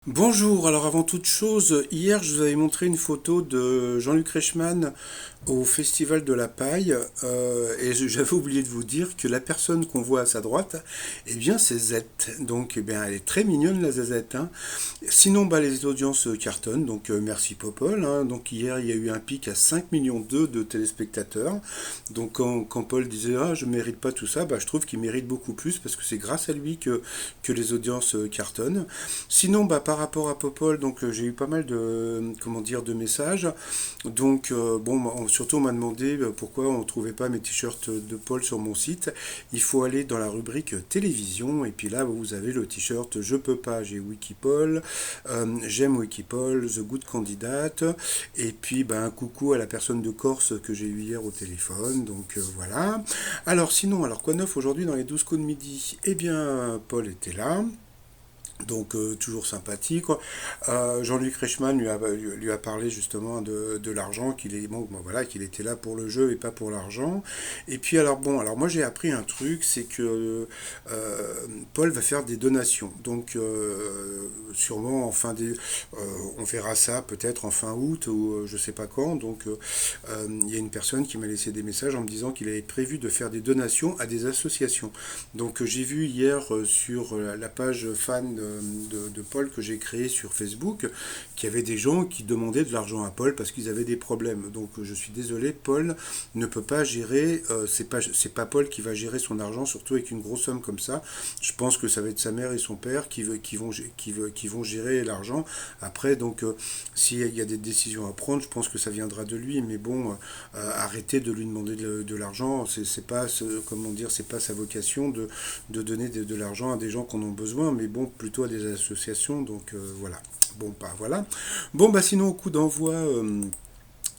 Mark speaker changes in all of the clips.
Speaker 1: Bonjour, alors avant toute chose, hier je vous avais montré une photo de Jean-Luc Reichmann au Festival de la Paille et j'avais oublié de vous dire que la personne qu'on voit à sa droite, eh bien c'est Z. Donc eh bien, elle est très mignonne la ZZ, hein. Sinon bah, les audiences cartonnent, donc merci Popol, hein. Donc hier il y a eu un pic à 5 millions de téléspectateurs. Donc quand Paul disait ah je mérite pas tout ça, bah, je trouve qu'il mérite beaucoup plus parce que c'est grâce à lui que les audiences cartonnent. Sinon, bah, par rapport à Popol, donc j'ai eu pas mal de comment dire de messages. Donc bon, surtout on m'a demandé pourquoi on ne trouvait pas mes t-shirts de Paul sur mon site. Il faut aller dans la rubrique télévision et puis là vous avez le t-shirt Je peux pas, j'ai Wikipol, j'aime Wikipol, The Good Candidate et puis bah, un coucou à la personne de Corse que j'ai eu hier au téléphone. Donc voilà. Alors sinon, alors quoi de neuf aujourd'hui dans les 12 coups de midi? Eh bien Paul était là. Donc toujours sympathique, quoi. Jean-Luc Reichmann lui a parlé justement de l'argent, bon, voilà, qu'il était là pour le jeu et pas pour l'argent. Et puis alors bon, alors moi j'ai appris un truc, c'est que Paul va faire des donations. Donc sûrement on verra ça peut-être en fin août ou je sais pas quand. Donc il y a une personne qui m'a laissé des messages en me disant qu'il avait prévu de faire des donations à des associations. Donc j'ai vu hier sur la page fan de Paul que j'ai créée sur Facebook qu'il y avait des gens qui demandaient de l'argent à Paul parce qu'ils avaient des problèmes. Donc je suis désolé, Paul ne peut pas gérer, c'est pas Paul qui va gérer son argent, surtout avec une grosse somme comme ça. Je pense que ça va être sa mère et son père qui vont gérer l'argent. Après, donc s'il y a des décisions à prendre, je pense que ça viendra de lui. Mais bon, arrêtez de lui demander de l'argent. C'est pas, comment dire, c'est pas sa vocation de donner de l'argent à des gens qui en ont besoin, mais bon, plutôt à des associations. Donc voilà. Bon, bah voilà. Bon, bah sinon, au coup d'envoi.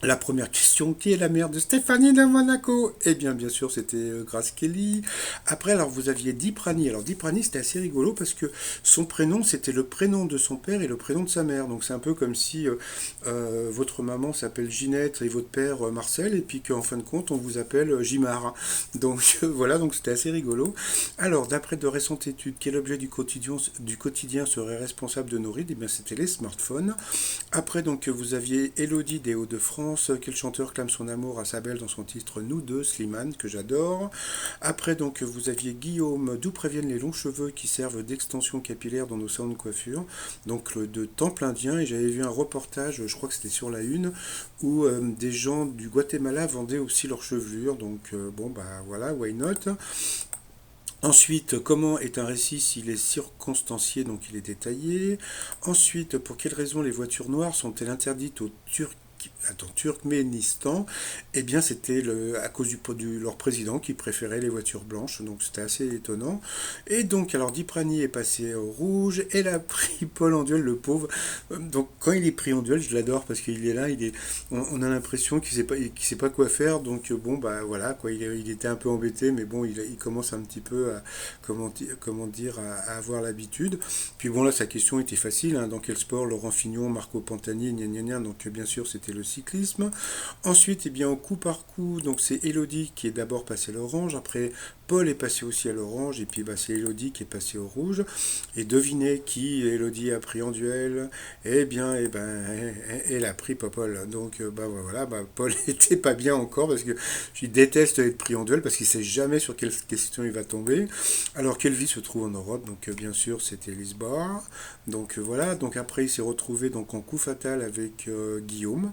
Speaker 1: La première question, qui est la mère de Stéphanie de Monaco? Eh bien, bien sûr, c'était Grace Kelly. Après, alors, vous aviez Diprani. Alors, Diprani, c'était assez rigolo parce que son prénom, c'était le prénom de son père et le prénom de sa mère. Donc, c'est un peu comme si votre maman s'appelle Ginette et votre père Marcel, et puis qu'en fin de compte, on vous appelle Gimard. Donc, voilà, donc c'était assez rigolo. Alors, d'après de récentes études, quel objet du quotidien serait responsable de nos rides? Eh bien, c'était les smartphones. Après, donc, vous aviez Elodie des Hauts-de-France. Quel chanteur clame son amour à sa belle dans son titre Nous deux, Slimane, que j'adore. Après, donc, vous aviez Guillaume. D'où préviennent les longs cheveux qui servent d'extension capillaire dans nos salons de coiffure? Donc, de temple indien. Et j'avais vu un reportage, je crois que c'était sur la une, où des gens du Guatemala vendaient aussi leurs chevelures. Donc, bon, bah voilà, why not? Ensuite, comment est un récit s'il est circonstancié, donc il est détaillé. Ensuite, pour quelles raisons les voitures noires sont-elles interdites aux Turcs? Attends, Turkménistan, eh bien c'était à cause leur président qui préférait les voitures blanches, donc c'était assez étonnant. Et donc alors Diprani est passé au rouge, elle a pris Paul en duel, le pauvre. Donc quand il est pris en duel, je l'adore parce qu'il est là, on a l'impression qu'il sait pas quoi faire, donc bon bah voilà quoi, il était un peu embêté, mais bon il commence un petit peu à comment dire à avoir l'habitude. Puis bon là sa question était facile, hein, dans quel sport Laurent Fignon, Marco Pantani, gna gna gna, donc bien sûr c'était le cyclisme. Ensuite, eh bien, au coup par coup, donc c'est Elodie qui est d'abord passée à l'orange, après Paul est passé aussi à l'orange, et puis bah, c'est Elodie qui est passée au rouge. Et devinez qui Elodie a pris en duel? Eh bien, elle a pris Paul. Donc bah voilà, bah, Paul était pas bien encore parce que je déteste être pris en duel parce qu'il sait jamais sur quelle question il va tomber. Alors quelle vie se trouve en Europe? Donc bien sûr c'était Lisbonne. Donc voilà, donc après il s'est retrouvé donc en coup fatal avec Guillaume.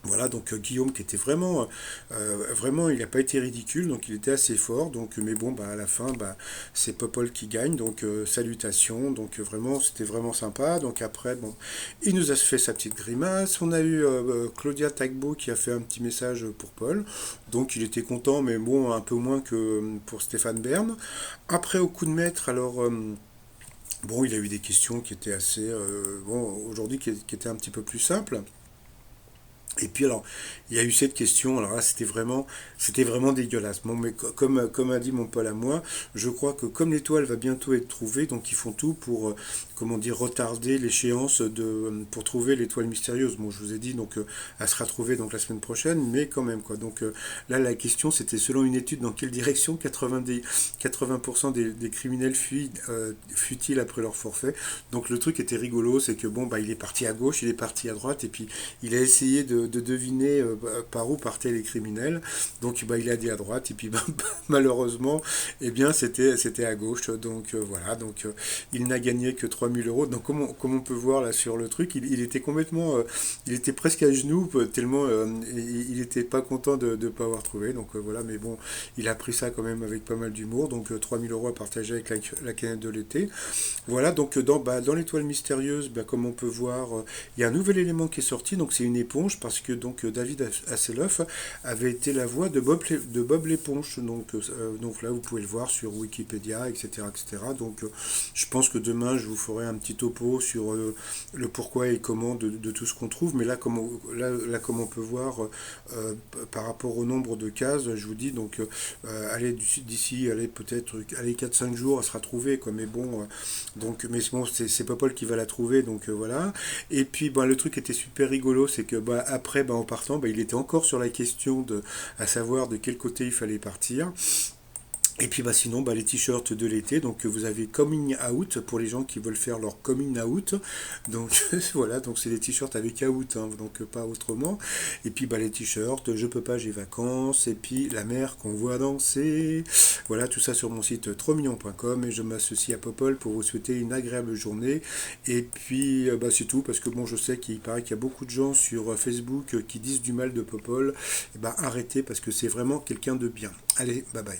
Speaker 1: Voilà, donc Guillaume qui était vraiment, il n'a pas été ridicule, donc il était assez fort. Donc, mais bon, bah, à la fin, bah, c'est Popol qui gagne, donc salutations. Donc vraiment, c'était vraiment sympa. Donc après, bon, il nous a fait sa petite grimace. On a eu Claudia Tagbo qui a fait un petit message pour Paul. Donc il était content, mais bon, un peu moins que pour Stéphane Bern. Après, au coup de maître, alors. Bon, il a eu des questions qui étaient assez, bon, aujourd'hui qui étaient un petit peu plus simples. Et puis alors, il y a eu cette question, alors là c'était vraiment dégueulasse. Bon, mais comme a dit mon Paul à moi, je crois que comme l'étoile va bientôt être trouvée, donc ils font tout pour comment dire, retarder l'échéance pour trouver l'étoile mystérieuse. Bon, je vous ai dit, donc, elle sera trouvée donc la semaine prochaine, mais quand même, quoi. Donc là, la question, c'était selon une étude, dans quelle direction 80% des criminels fuient-ils après leur forfait. Donc le truc était rigolo, c'est que bon, bah, il est parti à gauche, il est parti à droite, et puis il a essayé de deviner par où partaient les criminels. Donc bah, il a dit à droite, et puis bah, malheureusement, eh bien, c'était à gauche. Donc voilà, donc il n'a gagné que 3 000 euros. Donc comme on peut voir là sur le truc, il était complètement, il était presque à genoux, tellement il n'était pas content de ne pas avoir trouvé. Donc voilà, mais bon, il a pris ça quand même avec pas mal d'humour. Donc 3 000 euros à partager avec la canette de l'été. Voilà, donc dans l'étoile mystérieuse, bah, comme on peut voir, il y a un nouvel élément qui est sorti, donc c'est une éponge, parce que donc David Hasselhoff avait été la voix de Bob l'éponge. Donc là, vous pouvez le voir sur Wikipédia, etc. etc. Donc je pense que demain, je vous ferai un petit topo sur le pourquoi et comment de tout ce qu'on trouve. Mais là, comme on peut voir, par rapport au nombre de cases, je vous dis, donc allez, d'ici, allez, peut-être allez, 4 5 jours, elle sera trouvée, quoi. Mais bon, donc, mais bon, c'est Popol qui va la trouver, donc voilà. Et puis, bah, le truc était super rigolo, c'est que bah, après, bah, en partant, bah, il était encore sur la question à savoir de quel côté il fallait partir. Et puis bah sinon bah, les t-shirts de l'été, donc vous avez coming out pour les gens qui veulent faire leur coming out. Donc voilà, donc c'est des t-shirts avec out, hein, donc pas autrement. Et puis bah les t-shirts, je peux pas, j'ai vacances, et puis la mer qu'on voit danser. Voilà, tout ça sur mon site trotsmignon.com, et je m'associe à Popol pour vous souhaiter une agréable journée. Et puis bah, c'est tout, parce que bon, je sais qu'il paraît qu'il y a beaucoup de gens sur Facebook qui disent du mal de Popol. Et bah arrêtez, parce que c'est vraiment quelqu'un de bien. Allez, bye bye.